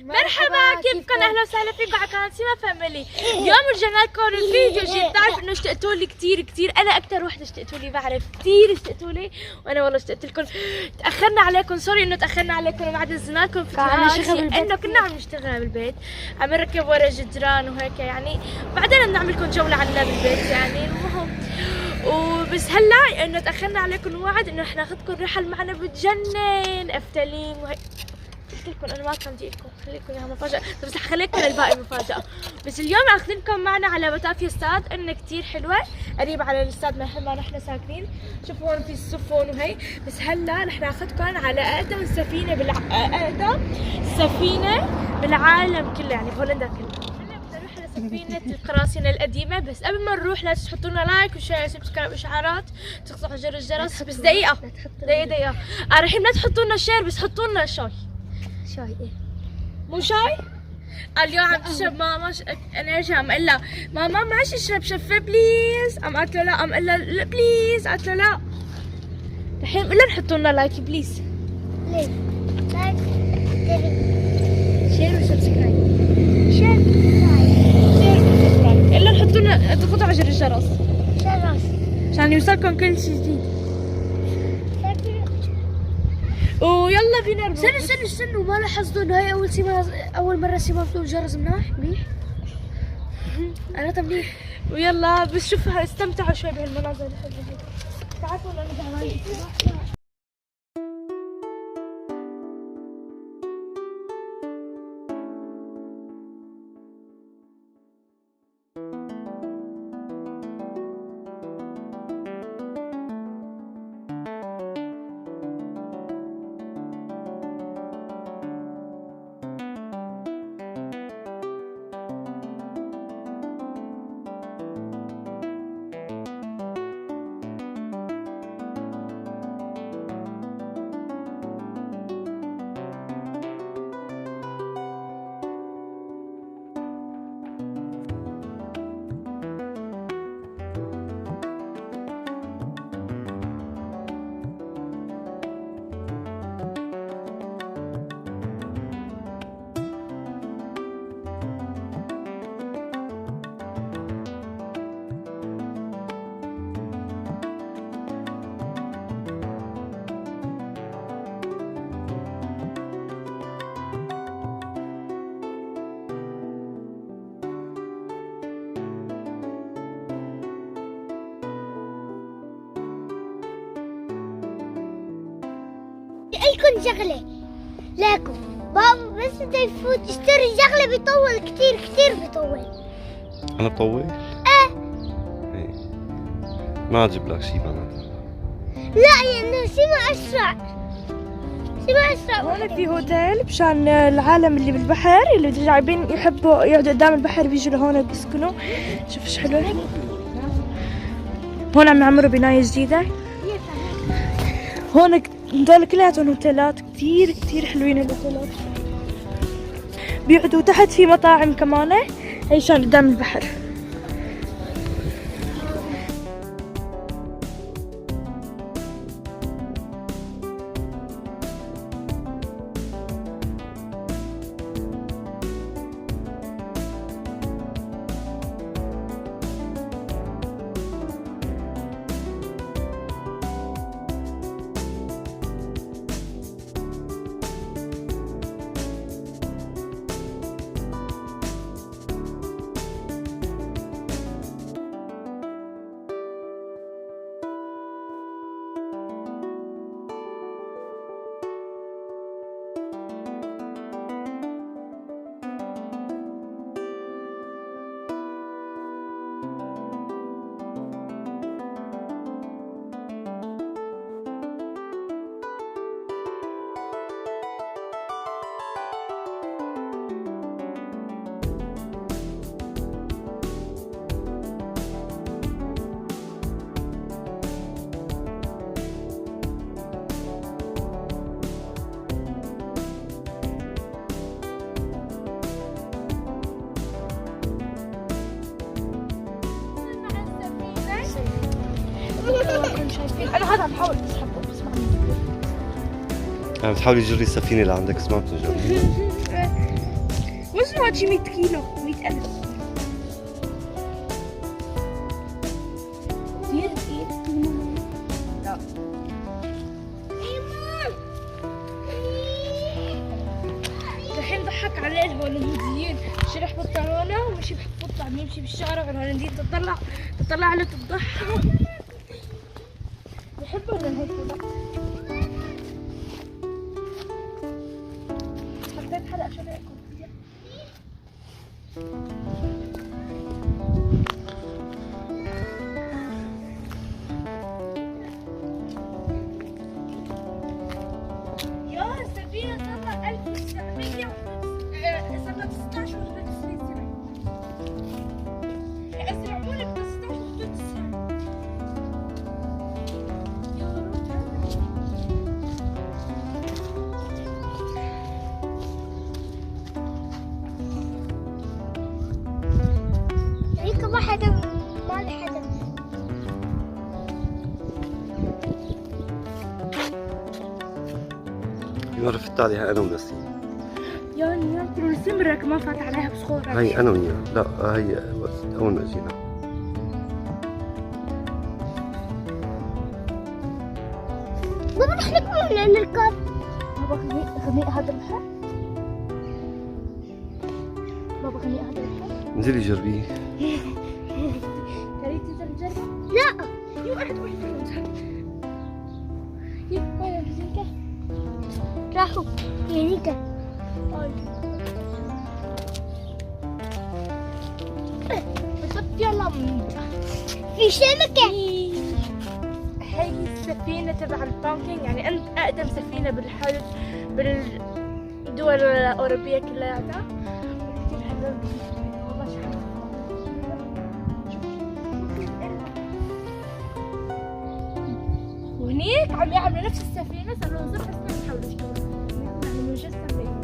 مرحبا، كيفكم؟ اهلا وسهلا فيكم على قناه سيما فاميلي. اليوم رجعنا لكم الفيديو جديد. بتعرف انه اشتقتوا لي كثير، انا اكثر وحده اشتقتوا لي، بعرف كثير اشتقتوا لي، وانا والله اشتقت لكم. تاخرنا عليكم، سوري انه تاخرنا عليكم وما عدلنا لكم انه كنا عم نشتغل بالبيت، عم نركب ورا جدران وهيك يعني، بعدين بدنا نعمل لكم جوله عنا بالبيت يعني. المهم وبس هلا انه تاخرنا عليكم، ووعد انه رح ناخذكم رحل معنا بتجنن افتليم وهيك. قلت لكم انا ما كان بدي لكم خليكم اياها مفاجاه، بس رح خليكم الباقي مفاجاه. بس اليوم اخذنكم معنا على بطافية استاد، انه كثير حلوه، قريبه على الاستاد ما نحن ساكنين. شوفوا هون في السفن وهي. بس هلا رح ناخذكم على اقدم سفينه اقدم سفينه بالعالم كله، يعني بهولندا كلها. هلا بدنا نروح على سفينه القراصنة القديمه. بس قبل ما نروح لازم تحطوا لنا لايك وشير سبسكرايب واشعارات، تقطعوا زر الجرس. بس دقيقه الحين لا تحطوا لنا شير، بس حطوا لنا شاي. شاي ايه؟ مو شاي؟ اليوم عم تشرب ماما انرجي. عم اقول لها ماما معلش اشرب شفه بليز، قام قالت له لا، قام قال لها بليز، قالت له لا. الحين قول لها نحطوا لنا لايك بليز. ليه؟ لايك شير وسبسكرايب. شير قول لها نحطوا لنا تقطعوا زر الجرس عشان يوصلكم كل شيء جديد. ويلا بينا نروح. استنوا ما لاحظتوا انه هي اول مره سيما بتقول جرس منيح؟ انا منيح. ويلا بس شوفوا استمتعوا شوي بهالمناظر الحلوه هيك. تعرفوا انا زعلانه. لكم شغله لكم بابا بس بده يفوت يشتري شغله بيطول كثير بيطول. انا بطول؟ ايه ما اجيب لك شيء معناتها. لا يعني سيما اسرع. هون في هوتيل مشان العالم اللي بالبحر، اللي جايبين يحبوا يقعدوا قدام البحر بيجوا لهون بيسكنوا. شوف ايش حلو. هون عم يعمروا بنايه جديده. هون هدول كلياتهم هوتيلات كثير حلوين. الهوتيلات بيقعدوا تحت، في مطاعم كمان هي شان قدام البحر. انا هذا عم بحاول اسحبه بس ما عم عم تحاولي تجري السفينة لعندك بس ما بتنجري. اسمه هاد شي 100 كيلو 100,000 كثير ثقيل. لا الحين ضحك عليه الهولنديين، شرح بنطلونه ومشي بحط عم يمشي بالشارع والهولنديين تطلع له تضحك. بحبوا لنا هيك ولد. حطيت حلقة شو رايكم فيها؟ يا السفينة صارت 1900 صارت 16 و93 سنة. يأسرعوني ب 16 و93. هيك ما حدا ما حدا. مرة فت عليها أنا ونسيم. يا نيان ترى السمرة ما فات عليها بصخور. هي أنا وياها، لا هي بس أول ما جينا. بابا رح نكمل نركب. بابا غنيق هذا البحر. بابا غنيق هذا البحر. انزلي جربيه. تريد تجرب؟ لا يو واحد يو وين الزنكة؟ راحوا هيك. بس يلا في سمكة. هي السفينة تبع البانكينج، يعني أنت أقدم سفينة بالدول الأوروبية كلها. كثير حلوة والله شحال. وهنيك عم يعملوا نفس السفينة، صار لهم 7 سنين يحاولوا يشتغلوا يعني مجسم لإلي.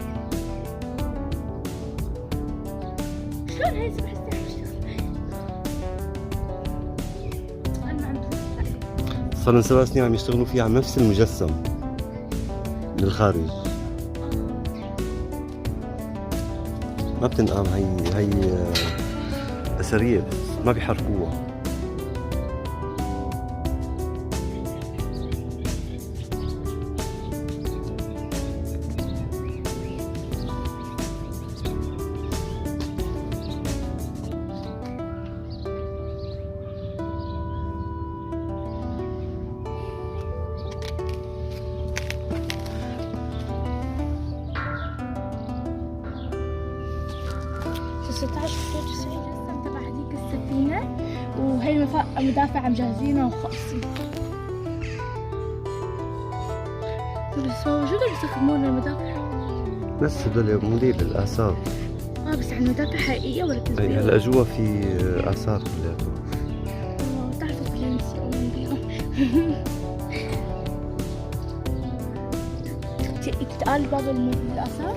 شلون هي 7 سنين يشتغلوا؟ أنا عم بفكر. صار لهم 7 سنين عم يشتغلوا فيها على نفس المجسم من الخارج. ما بتنقام، هي أثرية بس ما بيحركوها. تبع هذيك السفينة، وهي مدافع مجهزينها وخاصين. بس هو شو بدهم يستخدمون المدافع؟ بس هدول موديل الآثار. بس يعني مدافع حقيقية ولا كذبية؟ أي هلا جوا في آثار كلياتهم. بتعرفوا فرنسي تقال باب الآثار؟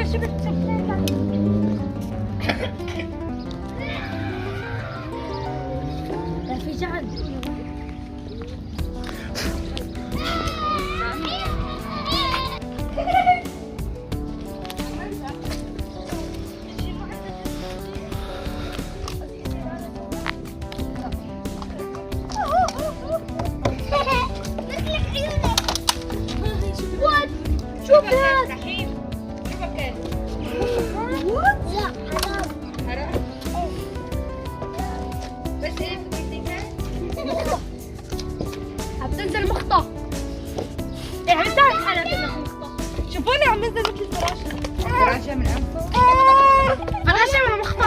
انا شفت لا في جعل. شوف هذا. دحين شو بكال؟ لا حرام. حرام؟ بس ايه بدك مخطط. عم تنزل مخطط. ايه عم تعرف حالك انك مخطط. شوفوني عم نزل مثل فراشة. فراشة من انفه؟ فراشة من مخطط.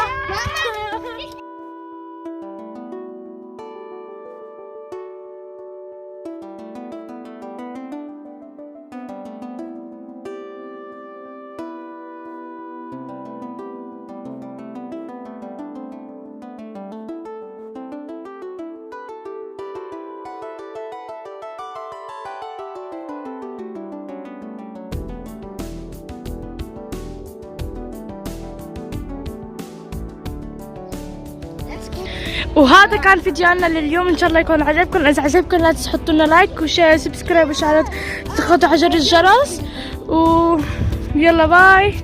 وهذا كان فيديونا لليوم، ان شاء الله يكون عجبكم. اذا عجبكم لا تنسوا تحطوا لنا لايك وشير وسبسكرايب واشعارات، تضغطوا على زر الجرس، ويلا باي.